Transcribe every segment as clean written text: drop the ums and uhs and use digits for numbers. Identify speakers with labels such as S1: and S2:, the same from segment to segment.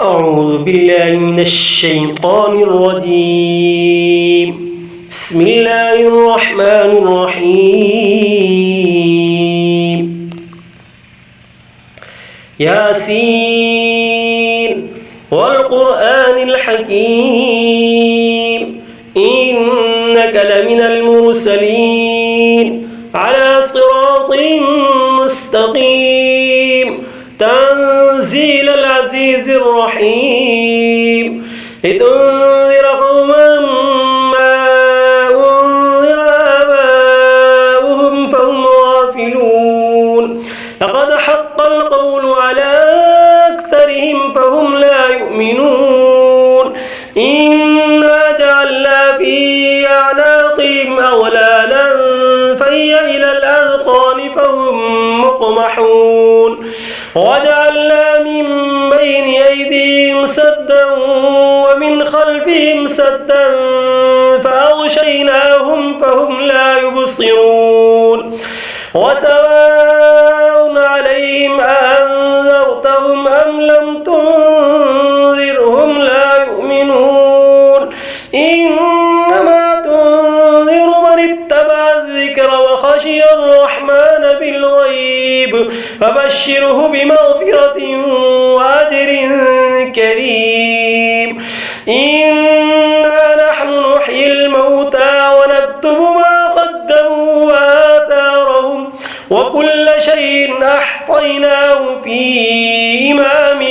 S1: أعوذ بالله من الشيطان الرجيم. بسم الله الرحمن الرحيم. ياسين والقرآن الحكيم إنك لمن المرسلين على صراط مستقيم تنزيل العزيز الرحيم لتنذر قوما ما أنذر آباؤهم فهم غافلون لقد حق القول على أكثرهم فهم لا يؤمنون إنا جعلنا في أعناقهم أغلالا فهي إلى الأذقان فهم مقمحون وجعلنا من بين أيديهم سدا ومن خلفهم سدا فأغشيناهم فهم لا يبصرون وسواء عليهم أأنذرتهم أم لم تنذرهم لا يؤمنون إنما تنذر من اتبع الذكر وخشي الرحمن بالغيب فبشره بمغفرة وأجر كريم إنا نحن نحيي الموتى ونكتب ما قدموا وآثارهم وكل شيء أحصيناه في إمام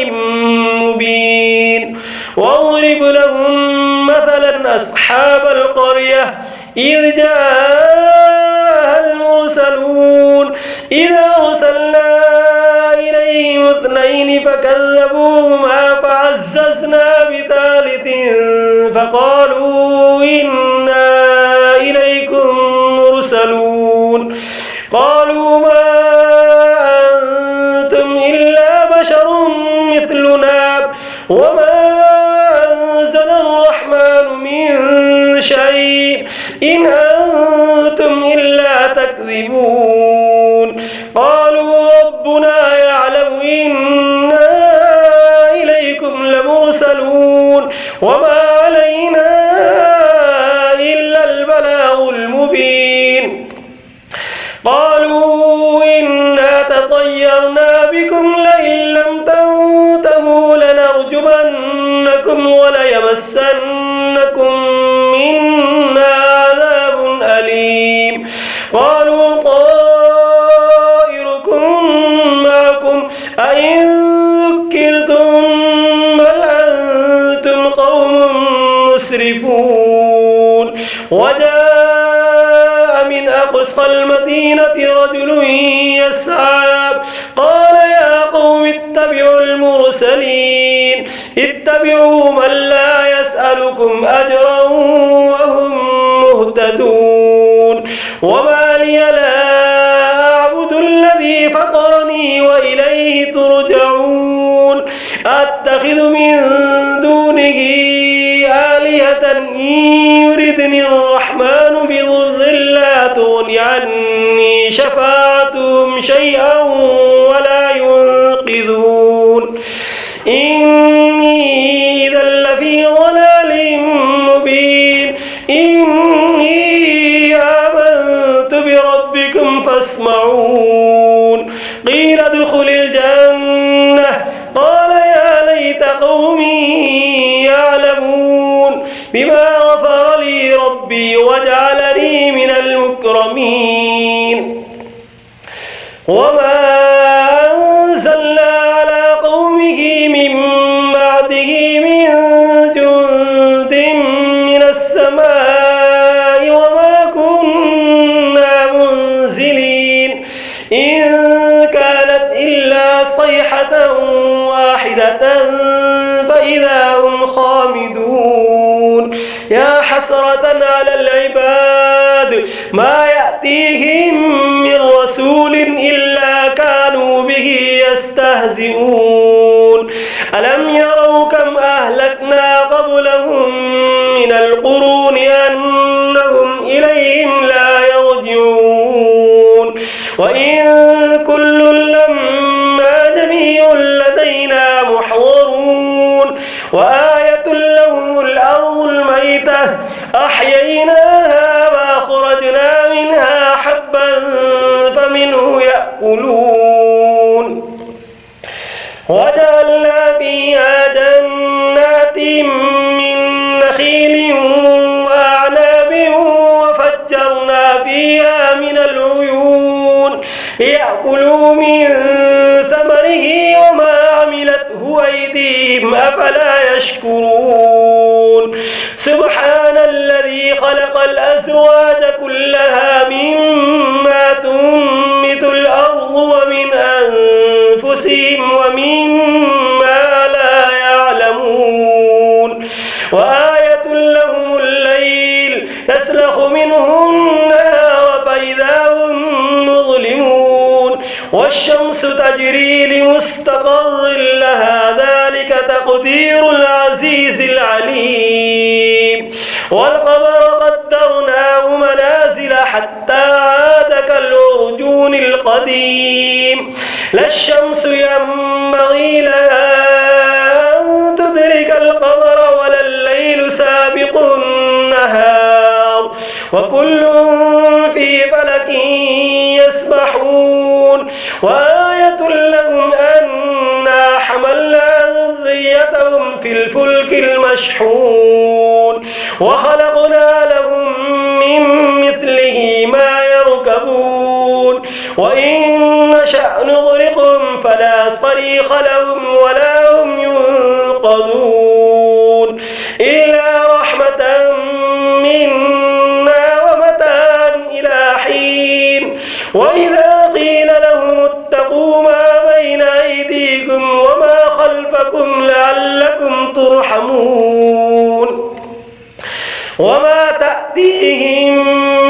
S1: مبين واضرب لهم مثلا أصحاب القرية إذ جاءها المرسلون إذا أرسلنا إليهم اثنين فكذبوهما فعززنا بثالث فقالوا إنا إليكم مرسلون قالوا ما أنتم إلا بشر مثلنا وما أنزل الرحمن من شيء إن أنتم إلا تكذبون قالوا ربنا يعلم إنا إليكم لمرسلون وما علينا إلا البلاغ المبين قالوا إنا تطيرنا بكم لئن لم تنتهوا لنرجمنكم وليمسنكم منا عذاب أليم قالوا طائركم معكم أئن ذكرتم بل أنتم قوم مسرفون وجاء من أقصى المدينة رجل يسعى قال يا قوم اتبعوا المرسلين اتبعوا من لا يسألكم أجرا وهم مهتدون وما لي لا أعبد الذي فطرني وإليه ترجعون أتخذ من دونه آلهة إن يردني الرحمن بضر لا تغن عني شفاعتهم شيئا ولا ينقذون إني إذا لفي ضلال مبين إني آمنت بربكم فاسمعون قيل ادخل الجنة قال يا ليت قومي يعلمون بما غفر لي ربي وجعلني من المكرمين وما أنزلنا على قومه من بعده من جند من السماء وما كنا منزلين إن كانت إلا صيحة واحدة فإذا هم خامدون يا حسرة على العباد ما يأتيهم من رسول إلا كانوا به يستهزئون ألم يروا كم أهلكنا قبلهم من القرون أنهم إليهم لا يرجعون وإن كل لما جميع لدينا محضرون وآية لهم الأرض الميتة أحييناها وأخرجنا منها حبا فمنه يأكلون وجعلنا فيها جنات من نخيل وأعناب وفجرنا فيها من العيون ليأكلوا من ثمره وما عملته أيديهم أفلا يشكرون سبحان الذي خلق الأزواج كلها مما تنبت الأرض ومن أنفسهم ومما لا يعلمون وآية لهم الليل نسلخ منه النهار فإذا هم مظلمون والشمس تجري لمستقر لها ذلك تقدير العزيز العليم والقمر قدرناه منازل حتى عاد كالعرجون القديم لا الشمس ينبغي لها أن تدرك القمر ولا الليل سابق النهار وكل في فلك يسبحون وآية لهم أنا حملنا ذريتهم في الفلك المشحون وخلقنا لهم من مثله ما يركبون وإن نشأ نغرقهم فلا صريخ لهم ولا هم ينقذون إلا رحمة منا ومتاعا إلى حين وإذا قيل لهم اتقوا ما بين أيديكم وما خلفكم لعلكم ترحمون وما تأتيهم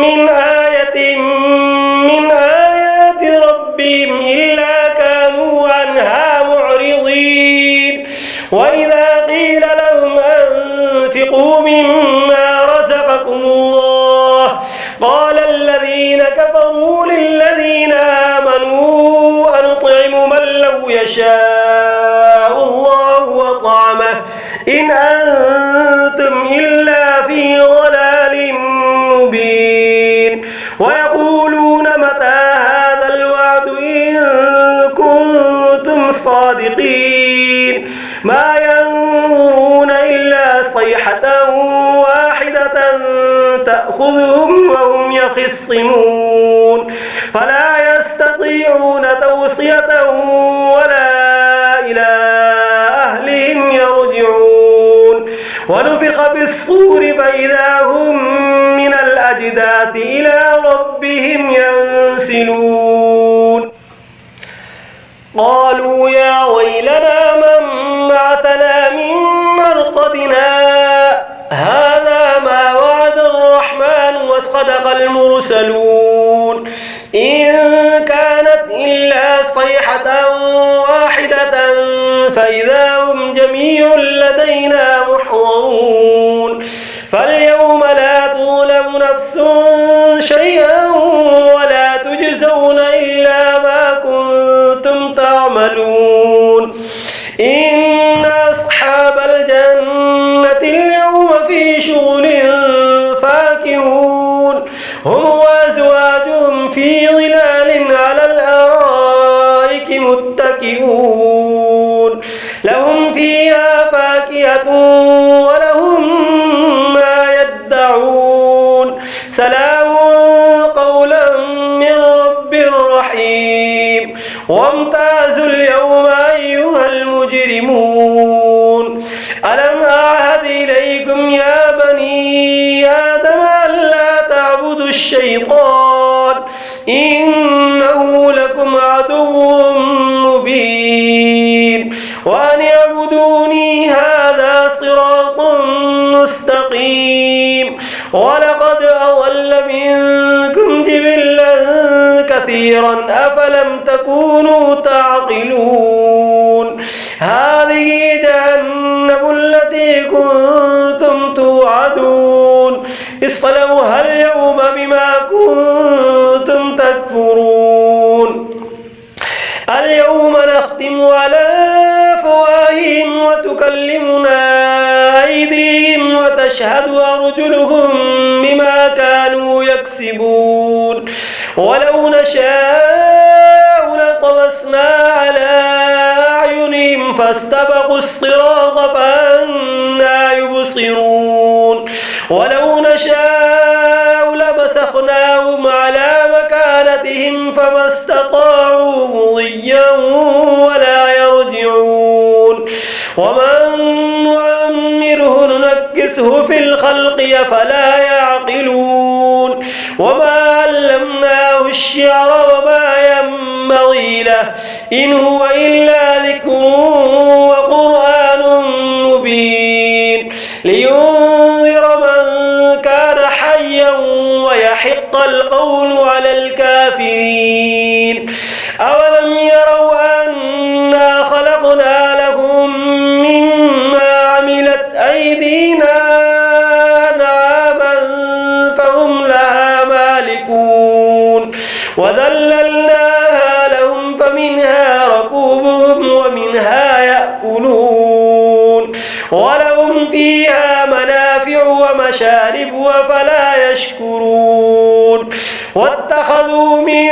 S1: من آية من آيات ربهم إلا كانوا عنها معرضين وإذا قيل لهم أنفقوا مما رزقكم الله قال الذين كفروا للذين آمنوا أنطعم من لو يشاء الله أطعمه إن أنتم إلا في ضلال مبين ويقولون متى هذا الوعد إن كنتم صادقين ما ينظرون إلا صيحة واحدة تأخذهم وهم يخصمون فلا يستطيعون توصية ولا إلى أهلهم يرجعون ونفخ بالصور فإذا هم من الأجداث إلى ربهم ينسلون قالوا يا ويلنا من بعثنا من مرقدنا هذا ما وعد الرحمن وصدق المرسلون إن كانت إلا صيحة واحدة فإذا هم جميع لدينا محضرون فاليوم لا تظلم نفس شيئا ولا تجزون إلا ما كنتم تعملون إن أصحاب الجنة اليوم في شغل فاكهون هم وأزواجهم في ظلال على الأرائك متكئون لهم فيها فاكهة ولهم ما يدعون سلام قولا من رب رحيم وامتازوا اليوم أيها المجرمون ألم أعهد إليكم يا بني آدم ألا تعبدوا الشيطان إنه لكم عدو مبين وأن اعبدوني هذا صراط مستقيم ولقد أضل منكم جبلا كثيرا أفلم تكونوا تعقلون هذه جهنم التي كنتم توعدون اصلوها اليوم بما كنتم تكفرون اليوم نختم على أفواههم وتكلمنا وتشهد أرجلهم بما كانوا يكسبون ولو نشاء لطمسنا على أعينهم فاستبقوا الصراط فأنى يبصرون ولو نشاء لمسخناهم على مكانتهم فما استطاعوا مضيا ولا يرجعون ومن نعمره ننكسه في الخلق أفلا يعقلون وما علمناه الشعر وما ينبغي له إن هو إلا ذكر وقرآن مبين لينذر من كان حيا ويحق القول على الكافرين أولم يروا أنا خلقنا لهم مما عملت أيدينا أنعاما فهم لها مالكون وذللناها لهم فمنها ركوبهم ومنها يأكلون ولهم فيها منافع ومشارب وفلا يشكرون واتخذوا من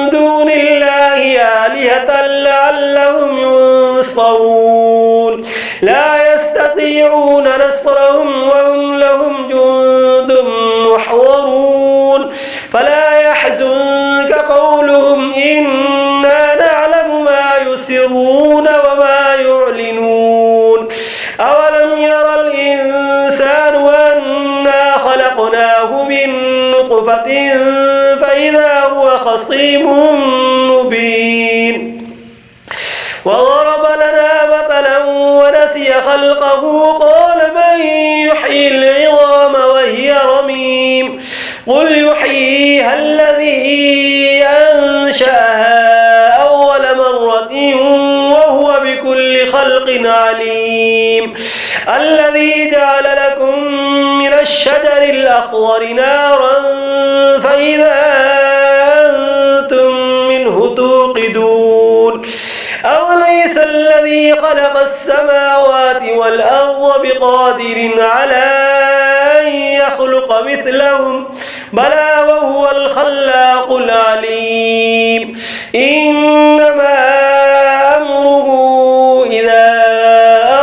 S1: دون الله آلهة لعلهم ينصرون لا يستطيعون نصرهم وهم لهم جند محضرون فلا يحزنك قولهم إنا نعلم ما يسرون وما يعلنون أولم ير الإنسان أنا خلقناه من نطفة فإذا هو خصيم مبين وضرب لنا مثلا ونسي خلقه قال من يحيي العظام وهي رميم قل يحييها الذي أنشأها أول مرة وهو بكل خلق عليم الذي جعل لكم من الشجر الأخضر نارا فإذا أنتم منه توقدون أوليس الذي خلق السماوات والأرض بقادر على أن يخلق مثلهم بلى وهو الخلاق العليم إنما أمره إذا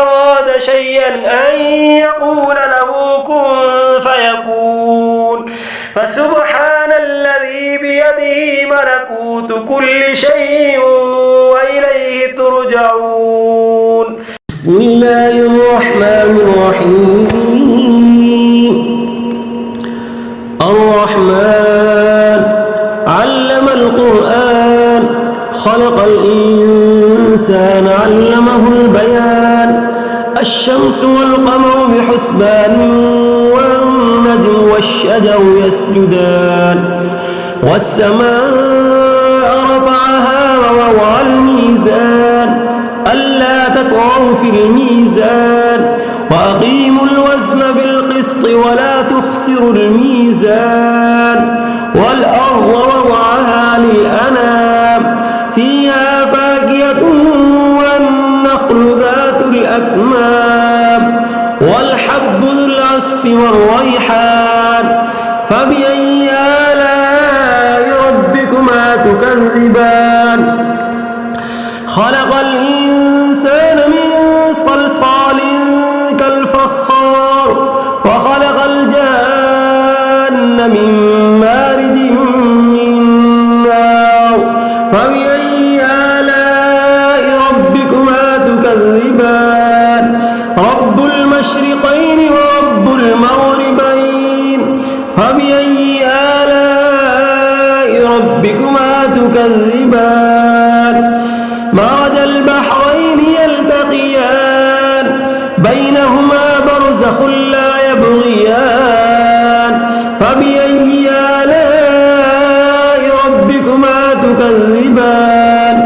S1: أراد شيئا أن يقول له كن فيكون فسبحان الذي بيده ملكوت كل شيء وإليه ترجعون بسم الله الرحمن الرحيم الرحمن علم القرآن خلق الإنسان علمه البيان الشمس والقمر بحسبان والنجم والشجر يسجدان والسماء رفعها ووضع الميزان ألا تطغوا في الميزان وأقيموا الوزن بالقسط ولا تخسروا الميزان والأرض وضعها للأنام فيها فاكهة والنخل ذات الأكمام والحب ذو العصف والريحان فبأي آلاء ربكما تكذبان خلق الإنسان من صلصال كالفخار وخلق الجان من مارد من نار فبأي آلاء ربكما تكذبان رب المشرقين ورب المغربين فبأي آلاء ربكما تكذبان مرج البحرين يلتقيان بينهما برزخ لا يبغيان فبأي آلاء ربكما تكذبان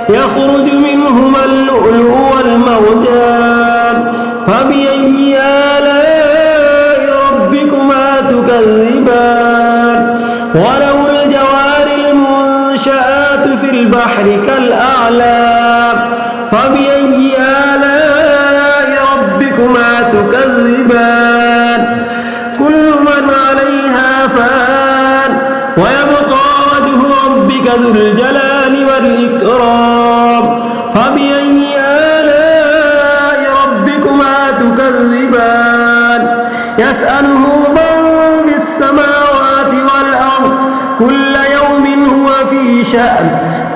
S1: يخرج منهما اللؤلؤ والمرجان فبأي آلاء ربكما تكذبان وله الجوار المنشآت في البحر كالأعلام فبأي آلاء ربكما تكذبان ذو الجلال والإكرام فبأي آلاء ربكما تكذبان يسأله من في السماوات والأرض كل يوم هو في شأن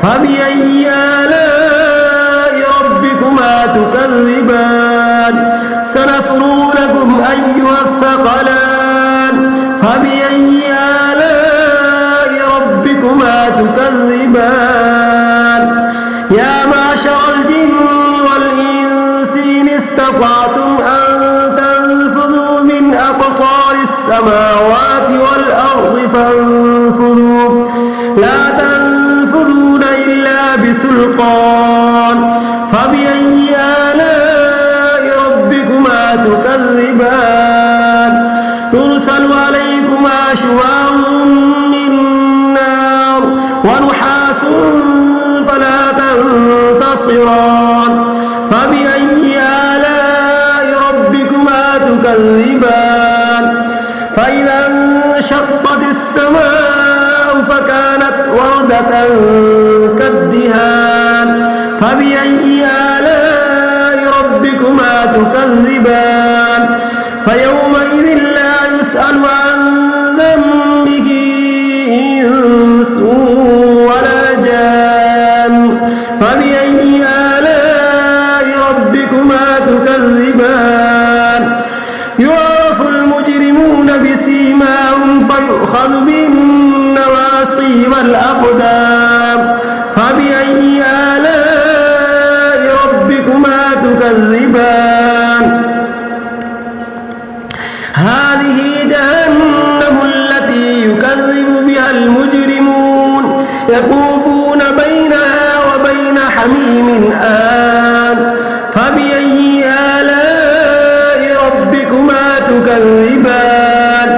S1: فبأي آلاء ربكما تكذبان سنفرغ لكم أيها الثقلان فبأي آلاء ربكما تكذبان يا معشر الجن والإنس إن استطعتم أن تنفذوا من أقطار السماوات والأرض فانفذوا لا تنفذون إلا بسلطان فبأي آلاء ربكما تكذبان يرسل عليكما شواظ من نار ونحاس فلا تنتصران فبأي آلاء ربكما تكذبان فإذا انشقت السماء فكانت وردة كالدهان فبأي آلاء ربكما تكذبان فيومئذ لا يسأل عن ذنبه إنس ولا جان فبأي آلاء ربكما تكذبان يعرف المجرمون بسيماهم فيؤخذ بالنواصي والأقدام فبأي آلاء ربكما تكذبان هذه جهنم التي يكذب بها المجرمون يطوفون بينها وبين حميم آن فبأي آلاء ربكما تكذبان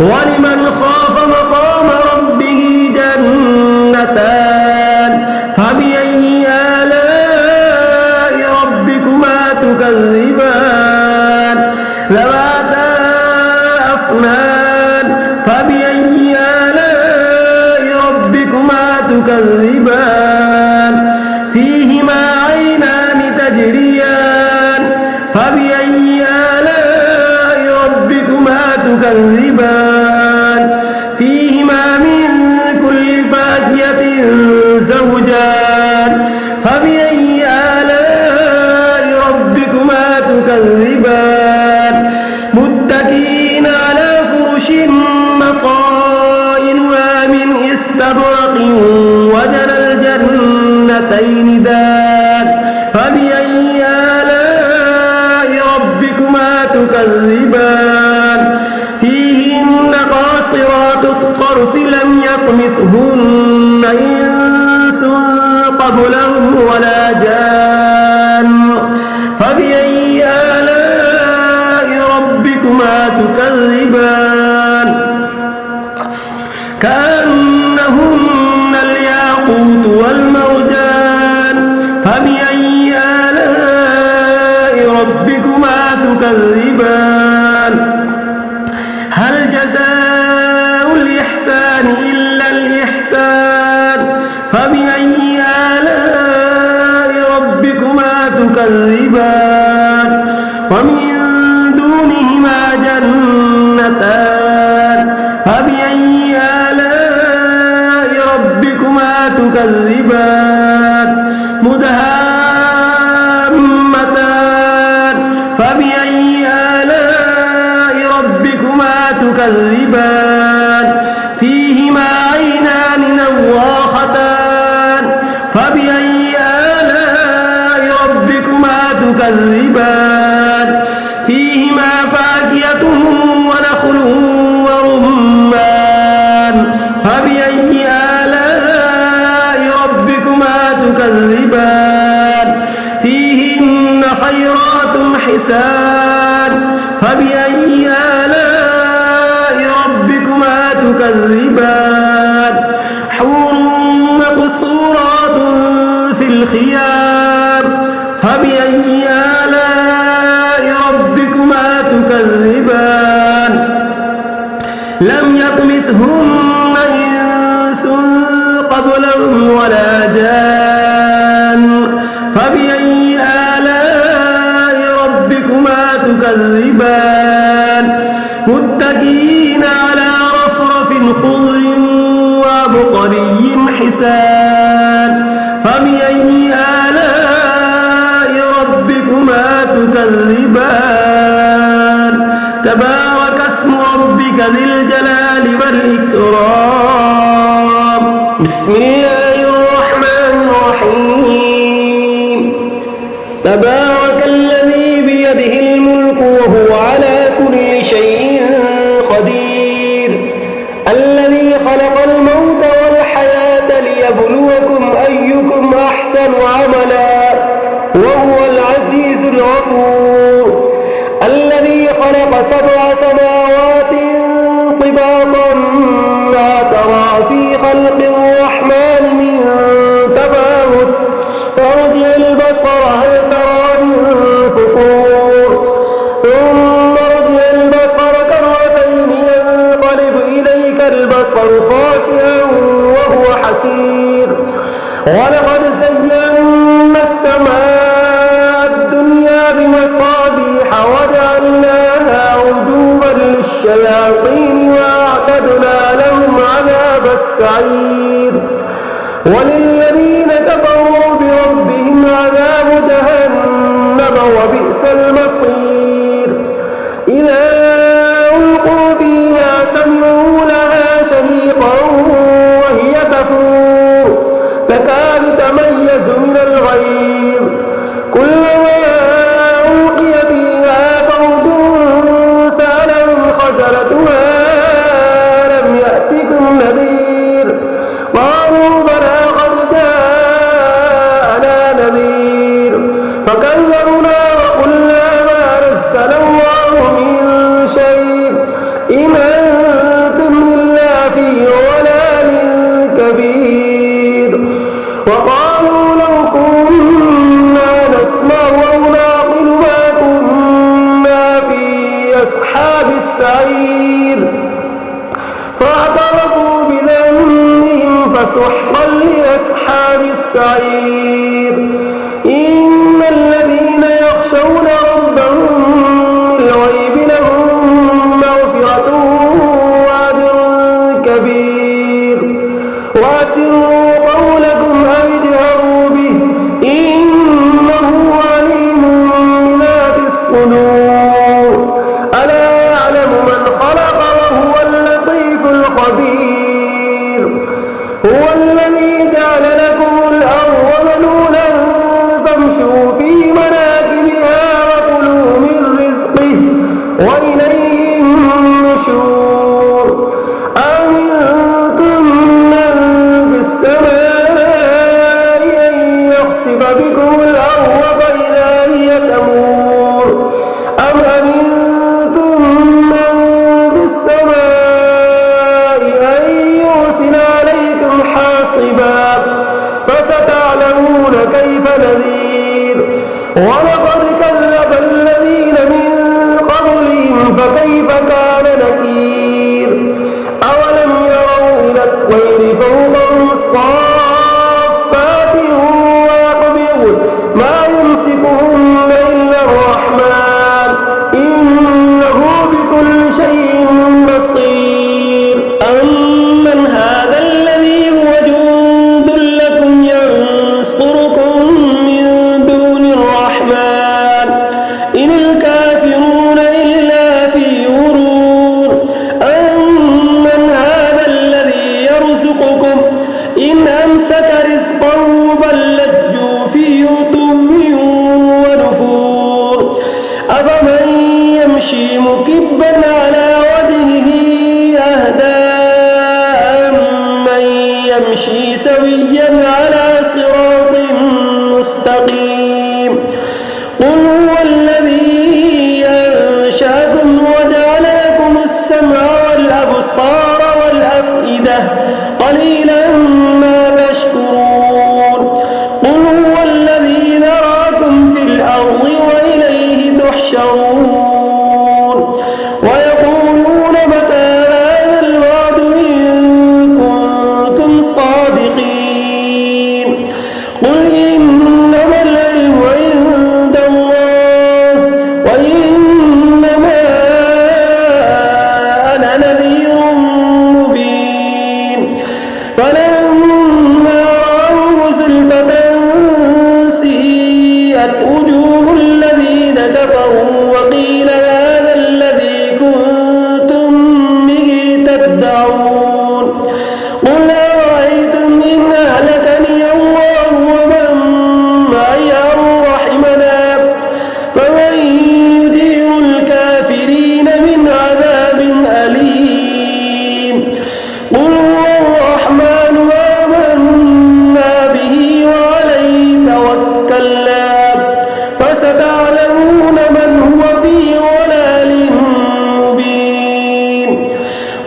S1: ولمن خاف مقام ربه جنتان فبأي آلاء ربكما تكذبان ذواتا أفنان فبأي آلاء ربكما تكذبان فيهما عينان تجريان فبأي آلاء ربكما تكذبان فيهما من كل فاكهة زوجان فبأي آلاء ربكما تكذبان متكئين على فرش مطائنها من استبرق وجنى الجنتين دان فبأي آلاء ربكما تكذبان فيهن قاصرات الطرف لم يطمثهن إنس قبلهم ولا جان فبأي آلاء ربكما تكذبان كأنهن الياقوت والمرجان فبأي آلاء ربكما تكذبان هل جزاء الإحسان إلا الإحسان فبأي آلاء ربكما تكذبان ومن دونهما جنتان فبأي آلاء ربكما تكذبان مدهامتان فبأي آلاء ربكما تكذبان فيهما عينان نضاختان فبأي آلاء ربكما تكذبان فيهما فاكهة ونخل ورمان فبأي آلاء ربكما تكذبان فيهن خيرات حسان فبأي آلاء ربكما تكذبان حور مقصورات في الخيام فبأي آلاء ربكما تكذبان لم يطمثهن إنس قبلهم تكذبان متكئين على رفرف خضر وعبقري حسان فبأي آلاء ربكما تكذبان تبارك اسم ربك ذي الجلال والإكرام بسم الله الرحمن الرحيم تبارك الذي بيده الملك وهو على كل شيء قدير الذي خلق الموت والحياة ليبلوكم أيكم أحسن عملا وهو العزيز الغفور الذي خلق 7 سماوات طباقا ما ترى في خلق الرحمن من تفاوت فارجع البصر هل ترى من فطور ثم ارجع البصر كرتين ينقلب إليك البصر خاسئا وهو حسير ولقد زينا السماء الدنيا بمصابيح وجعلناها رجوما للشياطين وأعتدنا لهم عذاب السعير وللذين كفروا بربهم عذاب جهنم وبئس المصير إذا ألقوا فيها سمعوا لها شهيقا وهي تفور تكاد تميز من الغيظ كلما ألقي فيها فوج سألهم خزنتها ألم يأتكم نذير قالوا بلى قد جاءنا نذير فكذبنا وقلنا ما نزل الله من شيء إن أنتم إلا في ضلال كبير وقالوا لو كنا نسمع أو نعقل ما كنا في أصحاب السعير فاعترفوا بذنبهم فسحقا لأصحاب السعير إن الذين يخشون ربهم بالغيب لهم مغفرة وأجر كبير وأسروا قولكم أو اجهروا به إنه عليم بذات الصدور ألا يعلم من خلق وهو اللطيف الخبير هو الذي جعل لكم الأرض ذلولا فامشوا في مناكبها وكلوا من رزقه وإليه النشور أمنتم من في السماء أن يخسف بكم الأرض فإذا هي تمور أم أمنتم من في السماء أن يرسل عليكم حاصبا فستعلمون كيف نذير ولقد كذب الذين من قبلهم فكيف كان نكير أولم يروا إلى الطير فوقهم صافات ويقبض ما يمسكهن إلا الرحمن إنه بكل شيء بصير أمن هذا الذي هو جند لكم ينصركم من دون الرحمن إن الكافرون إلا في غرور أمن هذا الذي يرزقكم إن أمسك رزقه بل لجوا في عتو ونفور أفمن يمشي مكبا على وجهه أهدى أمن يمشي سويا على صراط مستقيم قل هو الذي أنشأكم وجعل لكم السمع والأبصار والأفئدة قليلا ما تشكرون قل هو الذي ذراكم في الأرض وإليه تحشرون ويقولون متى هذا الوعد إن كنتم صادقين قل إنما العلم عند الله وإن وقيل هذا الذي كنتم به تدعون قل أرأيتم إن أهلكني الله ومن معي أو رحمنا فمن يجير الكافرين من عذاب أليم قل هو الرحمن آمنا به وعليه توكلنا فستعلمون من هو في ضلال مبين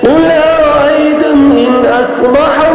S1: قل أرأيتم إن أصبح